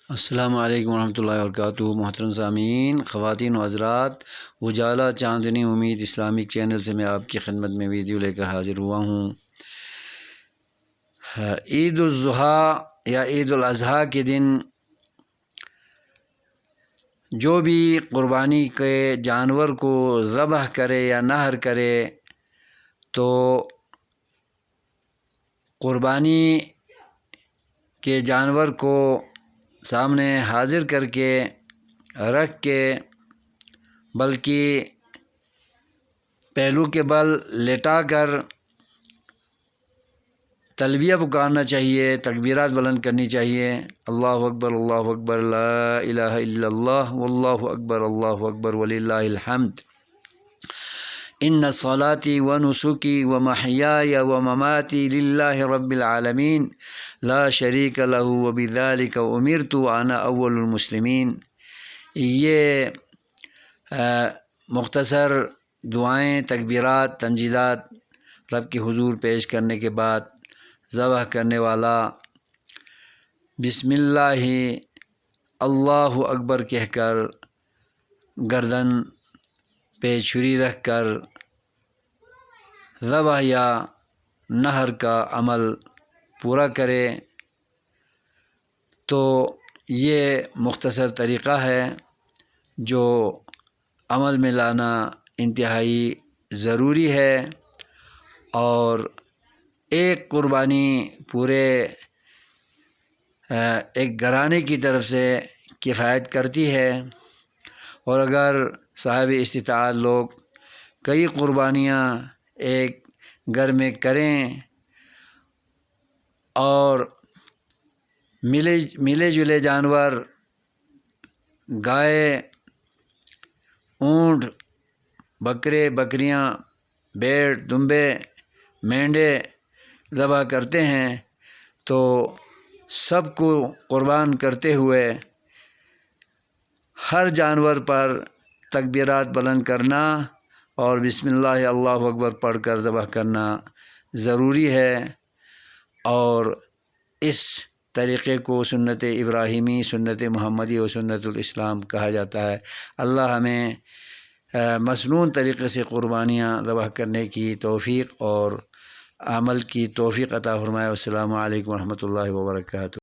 السلام علیکم ورحمۃ اللہ وبرکاتہ۔ محترم سامعین، خواتین و حضرات، اجالا چاندنی امید اسلامک چینل سے میں آپ کی خدمت میں ویڈیو لے کر حاضر ہوا ہوں۔ عید الاضحیٰ یا عید الاضحیٰ کے دن جو بھی قربانی کے جانور کو ذبح کرے یا نحر کرے تو قربانی کے جانور کو سامنے حاضر کر کے رکھ کے بلکہ پہلو کے بل لٹا کر تلبیہ پکارنا چاہیے، تکبیرات بلند کرنی چاہیے۔ اللہ اکبر لا الہ الا اللہ واللہ اکبر وللہ الحمد۔ ان صلاتی و نسکی و محیای و مماتی للہ رب العالمین لا شریک لہ و بذالک امرت وانا اول المسلمین۔ یہ مختصر دعائیں، تکبیرات، تمجیدات رب کے حضور پیش کرنے کے بعد ذبح کرنے والا بسم اللہ اللہ اکبر کہہ کر گردن پہ چھری رکھ کر ذبح یا نحر کا عمل پورا کرے تو یہ مختصر طریقہ ہے جو عمل میں لانا انتہائی ضروری ہے، اور ایک قربانی پورے ایک گھرانے کی طرف سے کفایت کرتی ہے، اور اگر صاحب استطاعت لوگ کئی قربانیاں ایک گھر میں کریں اور ملے جلے جانور گائے، اونٹ، بکرے، بکریاں، بھیڑ، دمبے، مینڈے ذبح کرتے ہیں تو سب کو قربان کرتے ہوئے ہر جانور پر تکبیرات بلند کرنا اور بسم اللہ اللہ اکبر پڑھ کر ذبح کرنا ضروری ہے، اور اس طریقے کو سنت ابراہیمی، سنت محمدی اور سنت الاسلام کہا جاتا ہے۔ اللہ ہمیں مسنون طریقے سے قربانیاں ذبح کرنے کی توفیق اور عمل کی توفیق عطا فرمائے۔ السلام علیکم ورحمۃ اللہ وبرکاتہ۔